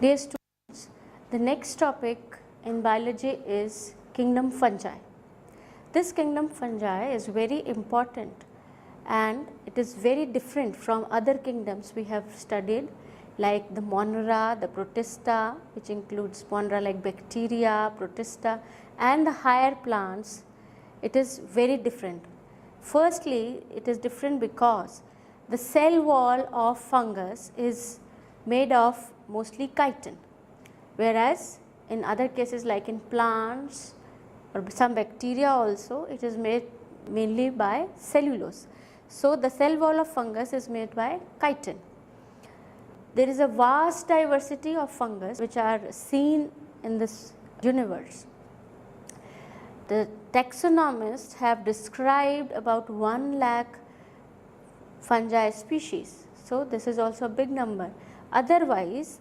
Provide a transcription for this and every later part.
Dear students, the next topic in biology is kingdom fungi. This kingdom fungi is very important and it is very different from other kingdoms we have studied, like the Monera, the Protista, which includes Monera like bacteria, Protista, and the higher plants. It is very different. Firstly, it is different because the cell wall of fungus is made of mostly chitin, whereas in other cases like in plants or some bacteria also, it is made mainly by cellulose. So, the cell wall of fungus is made by chitin. There is a vast diversity of fungus which are seen in this universe. The taxonomists have described about 1 lakh fungi species. So, this is also a big number. Otherwise,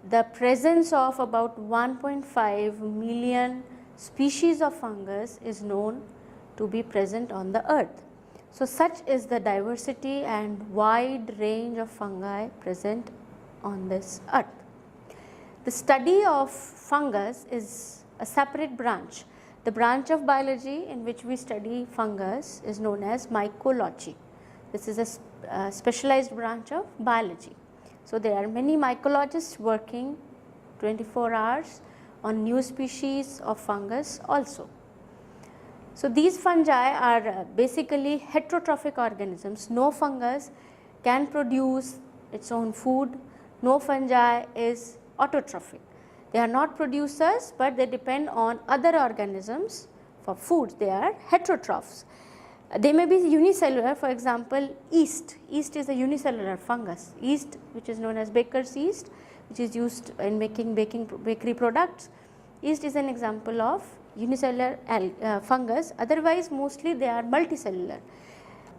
the presence of about 1.5 million species of fungus is known to be present on the earth. So, such is the diversity and wide range of fungi present on this earth. The study of fungus is a separate branch. The branch of biology in which we study fungus is known as mycology. This is a specialized branch of biology. So, there are many mycologists working 24 hours on new species of fungus also. So, these fungi are basically heterotrophic organisms. No fungus can produce its own food, no fungi is autotrophic. They are not producers, but they depend on other organisms for food. They are heterotrophs. They may be unicellular, for example, yeast. Yeast is a unicellular fungus. Yeast, which is known as baker's yeast, which is used in making bakery products. Yeast is an example of unicellular fungus. Otherwise, mostly they are multicellular.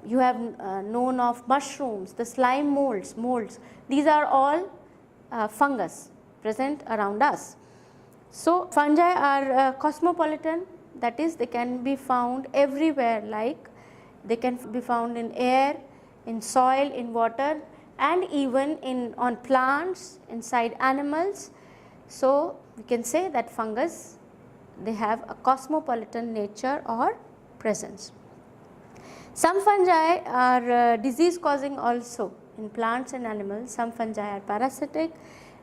You have known of mushrooms, the slime molds. These are all fungus present around us. So, fungi are cosmopolitan, that is, they can be found everywhere, like they can be found in air, in soil, in water, and even on plants, inside animals. So, we can say that fungus, they have a cosmopolitan nature or presence. Some fungi are disease causing also in plants and animals. Some fungi are parasitic,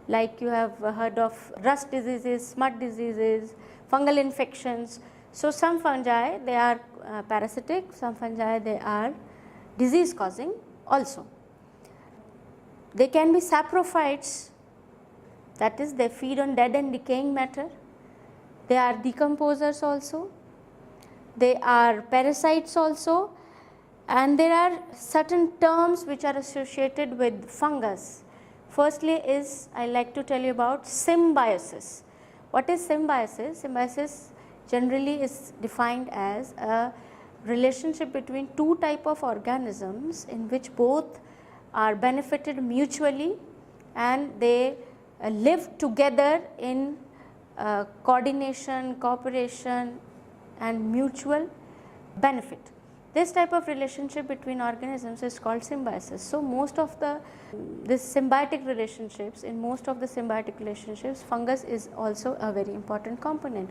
like you have heard of rust diseases, smut diseases, fungal infections. So, some fungi, they are parasitic, some fungi, they are disease causing also. They can be saprophytes, that is, they feed on dead and decaying matter. They are decomposers also. They are parasites also, and there are certain terms which are associated with fungus. Firstly is, I like to tell you about symbiosis. What is symbiosis? Symbiosis generally is defined as a relationship between two types of organisms in which both are benefited mutually and they live together in coordination, cooperation and mutual benefit. This type of relationship between organisms is called symbiosis. So, most of this symbiotic relationships, in most of the symbiotic relationships, fungus is also a very important component.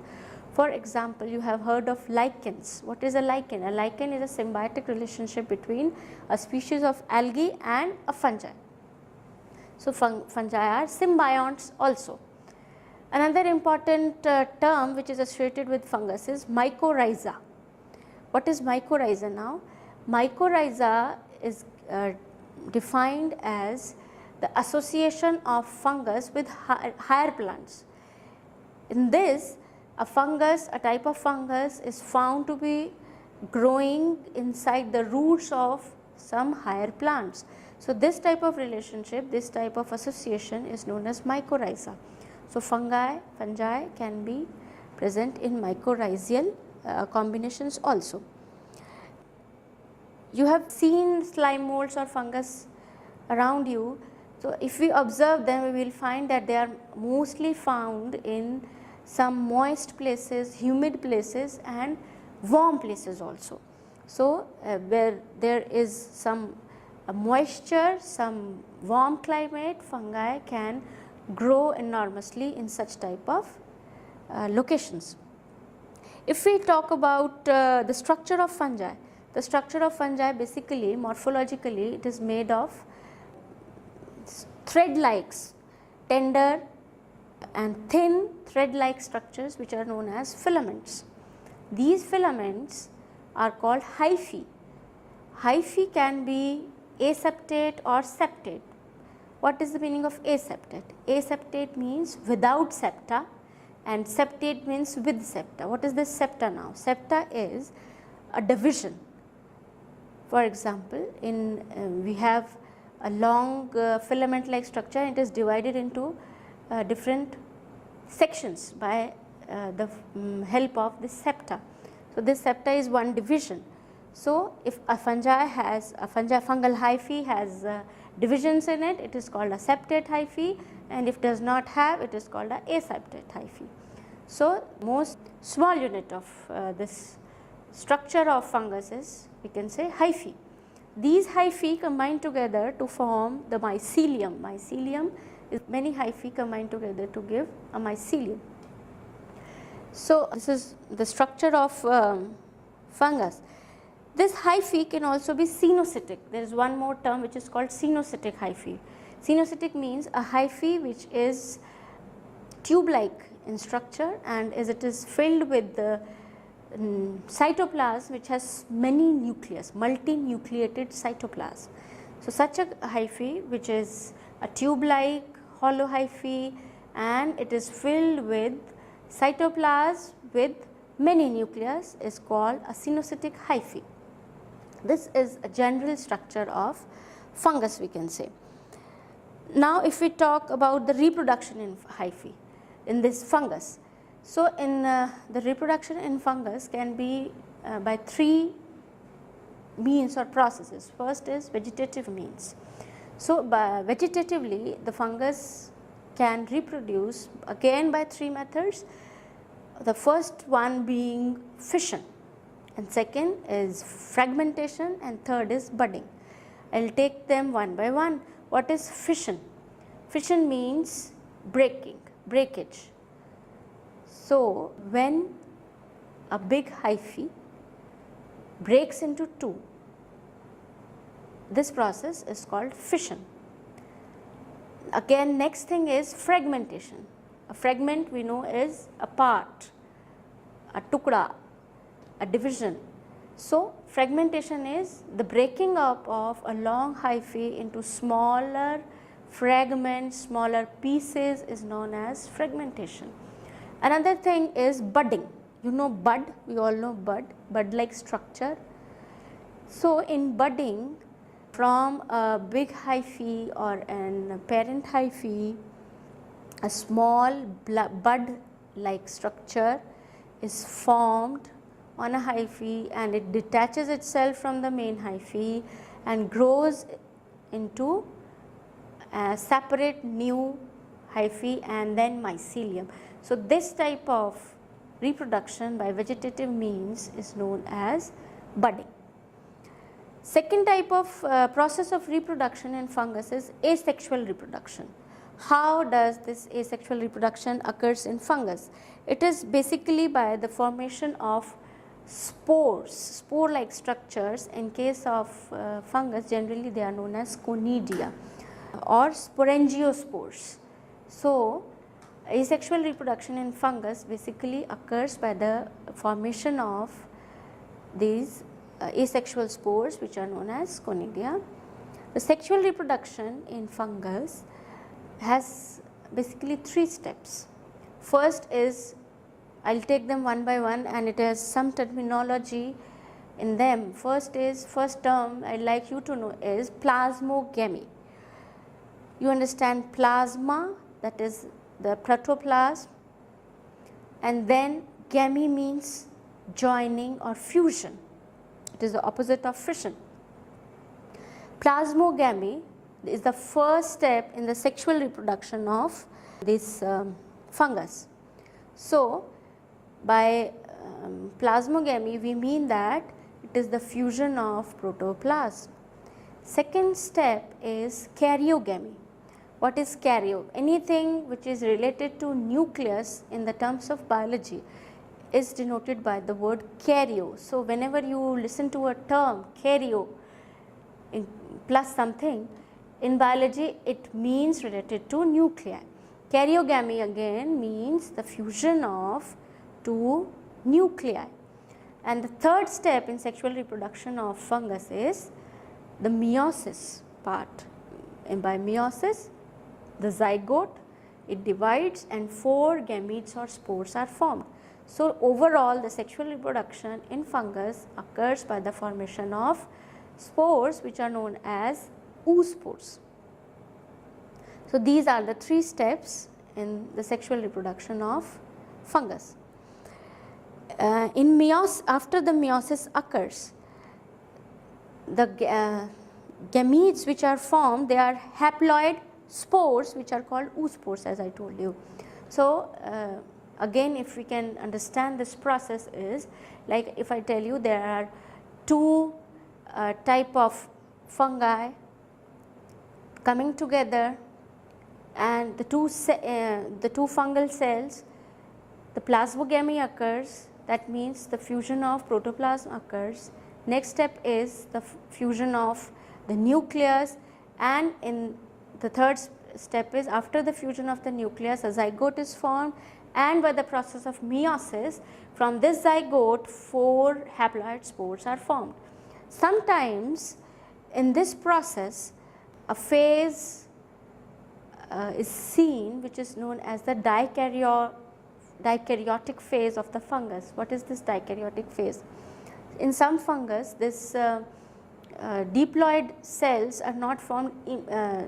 For example, you have heard of lichens. What is a lichen? A lichen is a symbiotic relationship between a species of algae and a fungi. So, fungi are symbionts also. Another important term which is associated with fungus is mycorrhiza. What is mycorrhiza now? Mycorrhiza is defined as the association of fungus with higher plants. In this, a fungus, a type of fungus is found to be growing inside the roots of some higher plants. So, this type of relationship, this type of association is known as mycorrhiza. So, fungi can be present in mycorrhizal combinations also. You have seen slime molds or fungus around you. So, if we observe them, we will find that they are mostly found in some moist places, humid places and warm places also. So, where there is some moisture, some warm climate, fungi can grow enormously in such type of locations. If we talk about the structure of fungi, the structure of fungi basically morphologically it is made of thread-like, tender and thin thread-like structures which are known as filaments. These filaments are called hyphae. Hyphae can be aseptate or septate. What is the meaning of aseptate? Aseptate means without septa and septate means with septa. What is this septa now? Septa is a division. For example, we have a long filament like structure, and it is divided into different sections by the help of this septa. So, this septa is one division. So, if a fungal hyphae has divisions in it, it is called a septate hyphae, and if does not have, it is called a aseptate hyphae. So, most small unit of this structure of fungus is, we can say, hyphae. These hyphae combine together to form the mycelium. Mycelium is many hyphae combine together to give a mycelium. So, this is the structure of fungus. This hyphae can also be cenocytic. There is one more term which is called cenocytic hyphae. Cenocytic means a hyphae which is tube-like in structure, and as it is filled with the cytoplasm which has many nucleus, multinucleated cytoplasm. So, such a hyphae which is a tube-like hollow hyphae and it is filled with cytoplasm with many nucleus is called a cenocytic hyphae. This is a general structure of fungus, we can say. Now, if we talk about the reproduction in hyphae in this fungus. So, in the reproduction in fungus can be by three means or processes. First is vegetative means. So, vegetatively the fungus can reproduce again by three methods. The first one being fission, and second is fragmentation, and third is budding. I will take them one by one. What is fission? Fission means breakage. So, when a big hyphae breaks into two, this process is called fission. Again, next thing is fragmentation. A fragment we know is a part, a tukda, a division. So, fragmentation is the breaking up of a long hyphae into smaller fragments, smaller pieces is known as fragmentation. Another thing is budding. You know bud, we all know bud like structure. So, in budding, from a big hyphae or a parent hyphae, a small bud like structure is formed on a hyphae, and it detaches itself from the main hyphae and grows into a separate new hyphae and then mycelium. So, this type of reproduction by vegetative means is known as budding. Second type of process of reproduction in fungus is asexual reproduction. How does this asexual reproduction occurs in fungus? It is basically by the formation of spores, spore-like structures. In case of fungus, generally they are known as conidia or sporangiospores. So, asexual reproduction in fungus basically occurs by the formation of these asexual spores which are known as conidia. The sexual reproduction in fungus has basically three steps. First is, I will take them one by one and it has some terminology in them. First term I would like you to know is plasmogamy. You understand plasma, that is the protoplasm, and then gamy means joining or fusion. It is the opposite of fission. Plasmogamy is the first step in the sexual reproduction of this fungus. So, by plasmogamy we mean that it is the fusion of protoplasm. Second step is karyogamy. What is karyo? Anything which is related to nucleus in the terms of biology is denoted by the word karyo. So, whenever you listen to a term karyo plus something, in biology it means related to nuclei. Karyogamy again means the fusion of two nuclei. And the third step in sexual reproduction of fungus is the meiosis part. And by meiosis, the zygote, it divides and 4 gametes or spores are formed. So, overall the sexual reproduction in fungus occurs by the formation of spores which are known as oospores. So, these are the 3 steps in the sexual reproduction of fungus. After the meiosis occurs, the gametes which are formed, they are haploid spores which are called oospores, as I told you. So, again if we can understand this process is like if I tell you there are 2 type of fungi coming together, and the two fungal cells, the plasmogamy occurs, that means the fusion of protoplasm occurs. Next step is the fusion of the nucleus, and in the third step is after the fusion of the nucleus a zygote is formed, and by the process of meiosis from this zygote 4 haploid spores are formed. Sometimes in this process a phase is seen which is known as the dikaryotic phase of the fungus. What is this dikaryotic phase? In some fungus, this diploid cells are not formed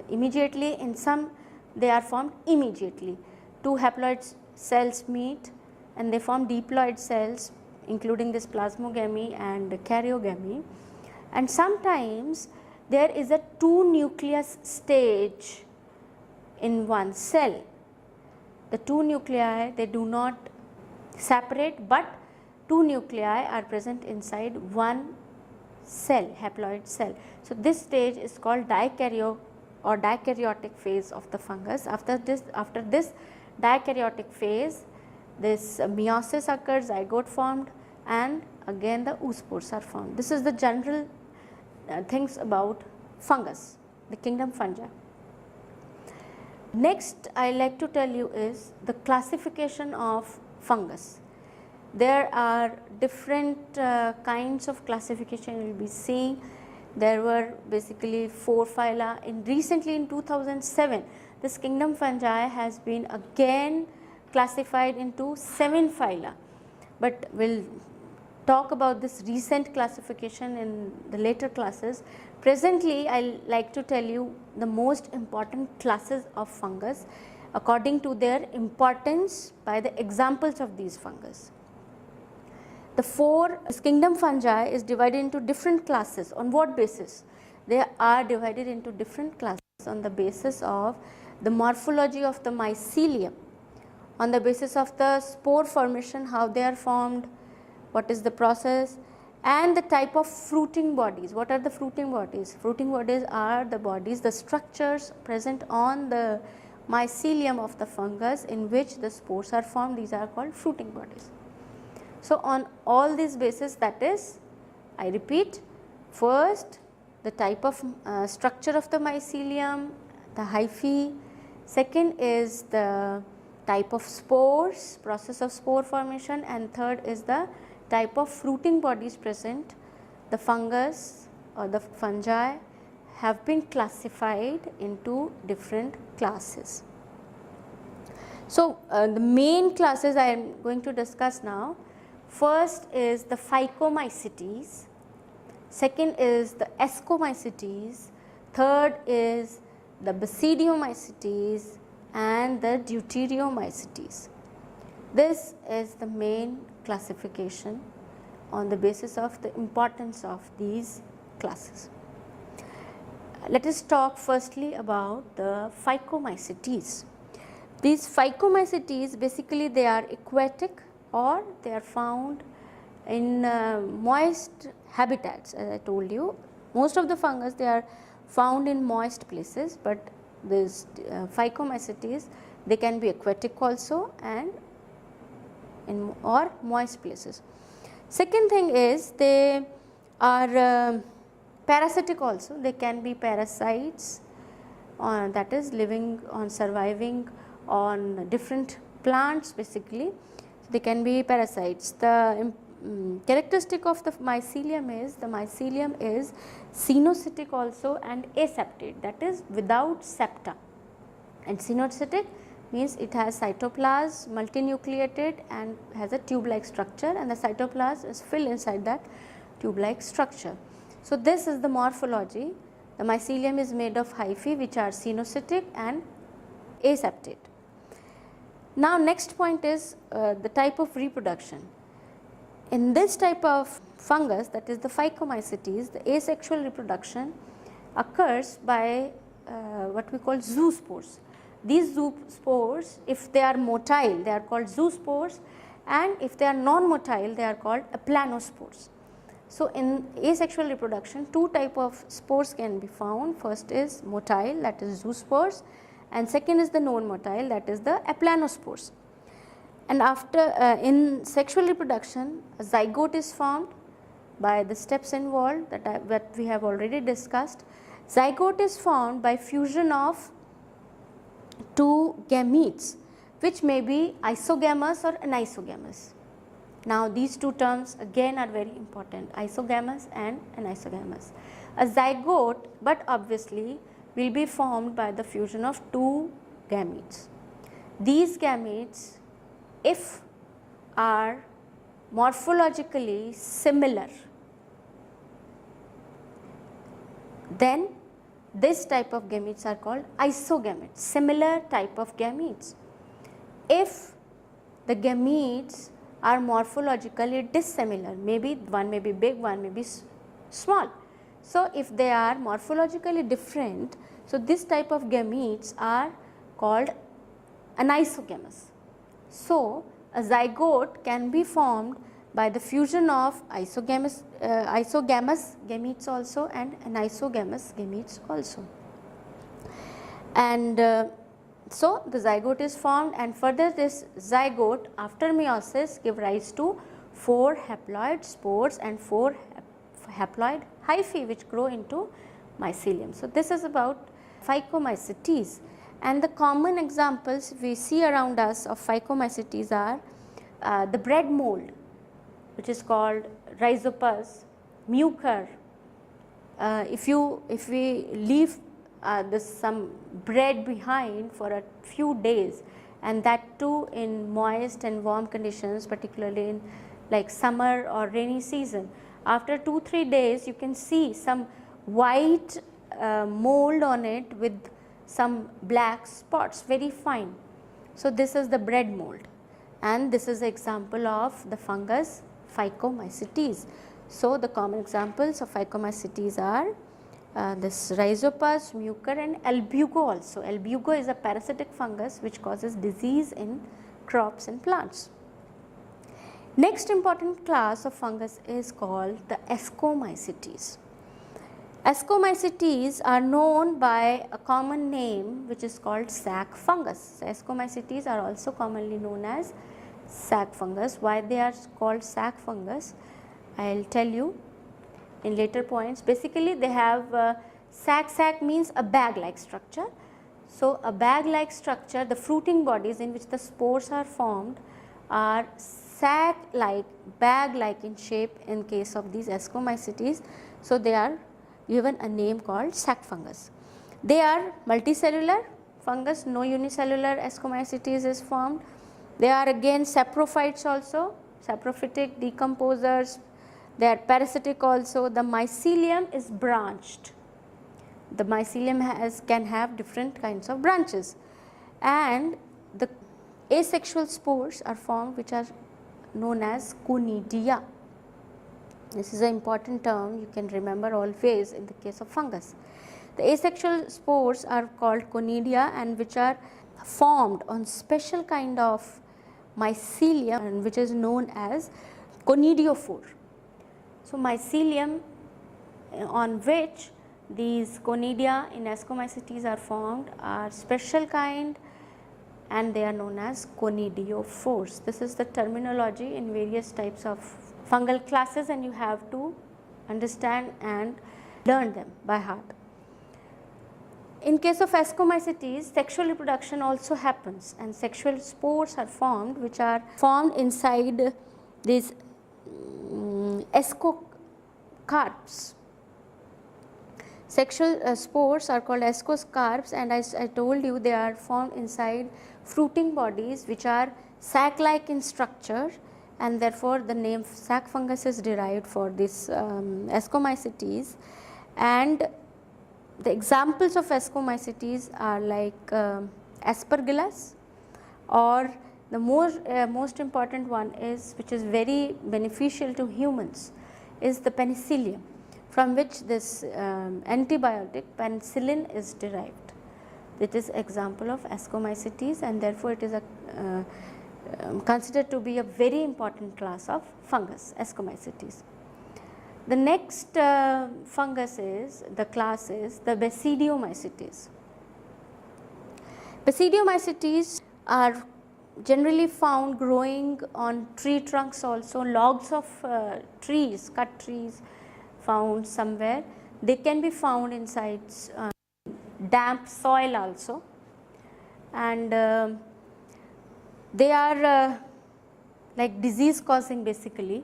immediately, in some they are formed immediately. 2 haploid cells meet and they form diploid cells, including this plasmogamy and karyogamy, and sometimes there is a 2 nucleus stage in one cell. The 2 nuclei, they do not separate, but 2 nuclei are present inside one cell, haploid cell. So, this stage is called dikaryotic phase of the fungus. After this dikaryotic phase, this meiosis occurs, zygote formed, and again the oospores are formed. This is the general things about fungus, the kingdom fungi. Next I like to tell you is the classification of fungus. There are different kinds of classification you will be seeing. There were basically 4 phyla. Recently in 2007, this kingdom fungi has been again classified into 7 phyla, but we will talk about this recent classification in the later classes. Presently I like to tell you the most important classes of fungus according to their importance by the examples of these fungus. The 4 kingdom fungi is divided into different classes. On what basis? They are divided into different classes on the basis of the morphology of the mycelium, on the basis of the spore formation, how they are formed, what is the process, and the type of fruiting bodies. What are the fruiting bodies? Fruiting bodies are the bodies, the structures present on the mycelium of the fungus in which the spores are formed. These are called fruiting bodies. So, on all these bases, that is, I repeat, first the type of structure of the mycelium, the hyphae. Second is the type of spores, process of spore formation, and third is the type of fruiting bodies present. The fungus or the fungi have been classified into different classes. So, the main classes I am going to discuss now. First is the Phycomycetes, second is the Ascomycetes, third is the Basidiomycetes, and the Deuteriomycetes. This is the main classification on the basis of the importance of these classes. Let us talk firstly about the Phycomycetes. These Phycomycetes, basically they are aquatic or they are found in moist habitats. As I told you, most of the fungus they are found in moist places, but these phycomycetes, they can be aquatic also and in or moist places. Second thing is they are parasitic also. They can be parasites, that is living on, surviving on different plants basically. They can be parasites. The characteristic of the mycelium is cenocytic also and aseptate, that is without septa. And cenocytic means it has cytoplasm, multinucleated, and has a tube like structure, and the cytoplasm is filled inside that tube like structure. So, this is the morphology. The mycelium is made of hyphae which are cenocytic and aseptate. Now, next point is the type of reproduction. In this type of fungus, that is the phycomycetes, the asexual reproduction occurs by what we call zoospores. These zoospores, if they are motile, they are called zoospores, and if they are non-motile, they are called aplanospores. So, in asexual reproduction, two type of spores can be found. First is motile, that is zoospores, and second is the non-motile, that is the aplanospores. And after in sexual reproduction, a zygote is formed by the steps involved that we have already discussed. Zygote is formed by fusion of two gametes, which may be isogamous or anisogamous. Now, these two terms again are very important, isogamous and anisogamous. A zygote, but obviously will be formed by the fusion of two gametes. These gametes, if are morphologically similar, then this type of gametes are called isogametes, similar type of gametes. If the gametes are morphologically dissimilar, maybe one may be big, one may be small. So, if they are morphologically different, so this type of gametes are called anisogamous. So, a zygote can be formed by the fusion of isogamous gametes also and anisogamous gametes also. And so, the zygote is formed, and further this zygote after meiosis give rise to 4 haploid spores and 4 haploid hyphae which grow into mycelium. So, this is about phycomycetes, and the common examples we see around us of phycomycetes are the bread mold, which is called Rhizopus, mucor. If we leave some bread behind for a few days, and that too in moist and warm conditions, particularly in like summer or rainy season, after 2-3 days you can see some white mold on it with some black spots, very fine. So, this is the bread mold, and this is the example of the fungus Phycomycetes. So, the common examples of Phycomycetes are this Rhizopus, mucor, and albugo also. Albugo is a parasitic fungus which causes disease in crops and plants. Next important class of fungus is called the Ascomycetes. Ascomycetes are known by a common name which is called sac fungus. Ascomycetes are also commonly known as sac fungus. Why they are called sac fungus, I will tell you in later points. Basically, they have sac means a bag like structure. So, a bag like structure, the fruiting bodies in which the spores are formed are sac like, bag like in shape in case of these Ascomycetes. So, they are given a name called sac fungus. They are multicellular fungus, no unicellular Ascomycetes is formed. They are again saprophytes also, saprophytic decomposers. They are parasitic also. The mycelium is branched. The mycelium can have different kinds of branches, and the asexual spores are formed which are known as conidia. This is an important term you can remember always in the case of fungus. The asexual spores are called conidia, and which are formed on special kind of mycelium, and which is known as conidiophore. So, mycelium on which these conidia in ascomycetes are formed are special kind, and they are known as conidiophores. This is the terminology in various types of fungal classes, and you have to understand and learn them by heart. In case of ascomycetes, sexual reproduction also happens, and sexual spores are formed, which are formed inside these ascocarps. Sexual spores are called ascocarps, and I told you they are formed inside fruiting bodies which are sac-like in structure, and therefore the name sac fungus is derived for this ascomycetes. And the examples of ascomycetes are like aspergillus, or the most important one is, which is very beneficial to humans, is the penicillium, from which this antibiotic penicillin is derived. It is example of ascomycetes, and therefore it is a considered to be a very important class of fungus, ascomycetes. The next fungus is, the class is the basidiomycetes. Basidiomycetes are generally found growing on tree trunks also, logs of trees, cut trees found somewhere. They can be found inside damp soil also, and they are like disease causing basically.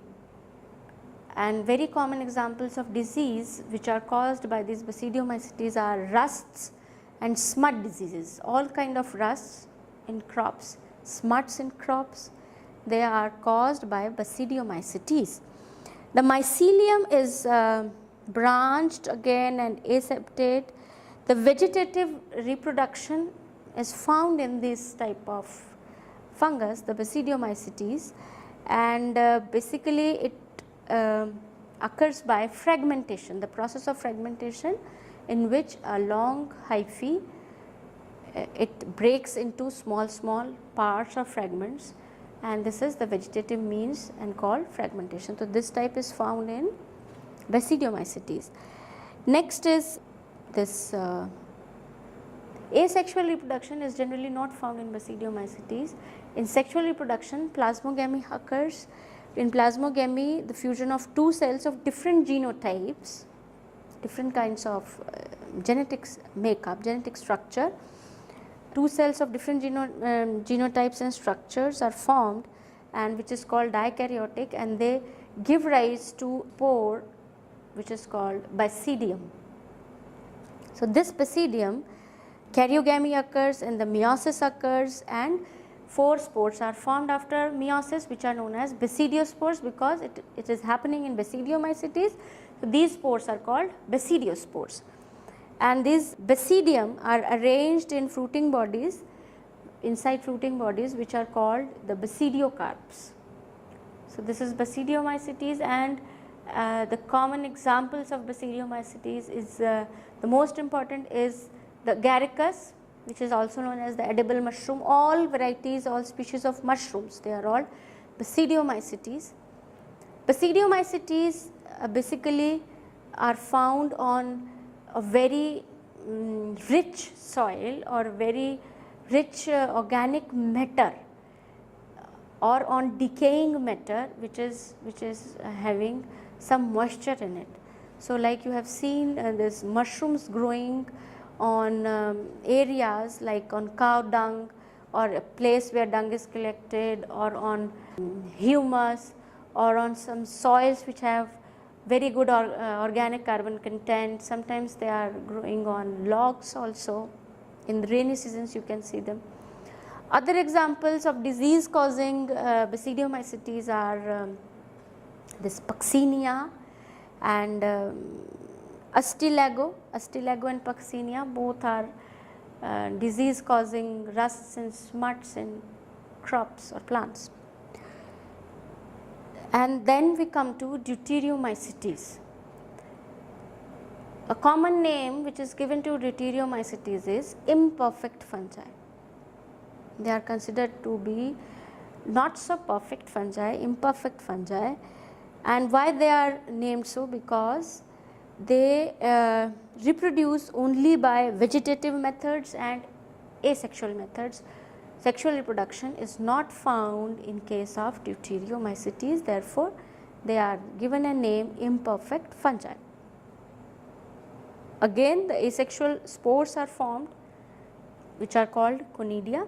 And very common examples of disease which are caused by these basidiomycetes are rusts and smut diseases. All kind of rusts in crops, smuts in crops, they are caused by basidiomycetes. The mycelium is branched again and aseptate. The vegetative reproduction is found in this type of fungus, the basidiomycetes, and basically it occurs by fragmentation, the process of fragmentation, in which a long hyphae it breaks into small parts or fragments, and this is the vegetative means and called fragmentation. So, this type is found in basidiomycetes. Next is this asexual reproduction is generally not found in basidiomycetes. In sexual reproduction, plasmogamy occurs. In plasmogamy, the fusion of two cells of different genotypes, different kinds of genetics makeup, genetic structure, two cells of different genotypes and structures are formed, and which is called dikaryotic, and they give rise to spore which is called basidium. So, this basidium, karyogamy occurs and the meiosis occurs, and 4 spores are formed after meiosis, which are known as basidiospores, because it is happening in basidiomycetes. So, these spores are called basidiospores, and these basidium are arranged in fruiting bodies, inside fruiting bodies, which are called the basidiocarps. So, this is basidiomycetes, and the common examples of basidiomycetes is the most important is the garricus, which is also known as the edible mushroom. All varieties, all species of mushrooms, they are all basidiomycetes. Basidiomycetes basically are found on a very rich soil or very rich organic matter, or on decaying matter which is having some moisture in it. So, like you have seen this mushrooms growing on areas like on cow dung, or a place where dung is collected, or on humus, or on some soils which have very good organic carbon content. Sometimes they are growing on logs also. In the rainy seasons you can see them. Other examples of disease causing basidiomycetes are this Puccinia and Astilago and Puccinia, both are disease causing rusts and smuts in crops or plants. And then we come to deuteriomycetes. A common name which is given to deuteriomycetes is imperfect fungi. They are considered to be not so perfect fungi, imperfect fungi. And why they are named so? Because they reproduce only by vegetative methods and asexual methods. Sexual reproduction is not found in case of deuteriomycetes, therefore, they are given a name imperfect fungi. Again, the asexual spores are formed, which are called conidia,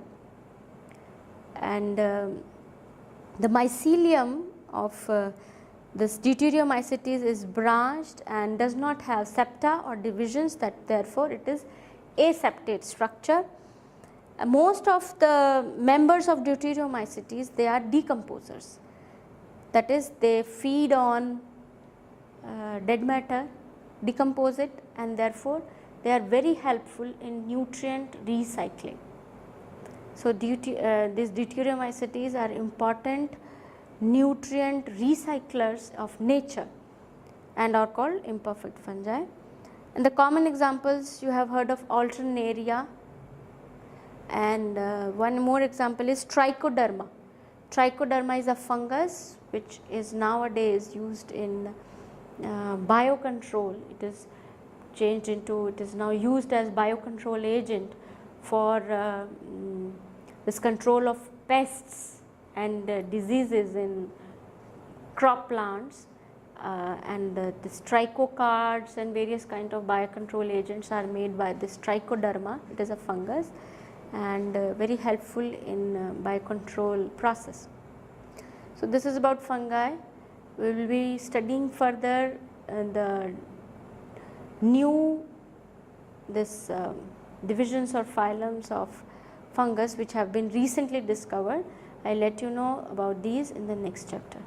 and the mycelium of this deuteriomycetes is branched and does not have septa or divisions, that therefore, it is aseptate structure. Most of the members of deuteriomycetes, they are decomposers, that is they feed on dead matter, decompose it, and therefore, they are very helpful in nutrient recycling. So, these deuteriomycetes are important nutrient recyclers of nature and are called imperfect fungi. And the common examples, you have heard of Alternaria, and one more example is Trichoderma. Trichoderma is a fungus which is nowadays used in biocontrol. It is changed into, it is now used as biocontrol agent for this control of pests and diseases in crop plants, and this trichocards and various kind of biocontrol agents are made by this Trichoderma. It is a fungus and very helpful in biocontrol process. So, this is about fungi. We will be studying further the new divisions or phylums of fungus which have been recently discovered. I will let you know about these in the next chapter.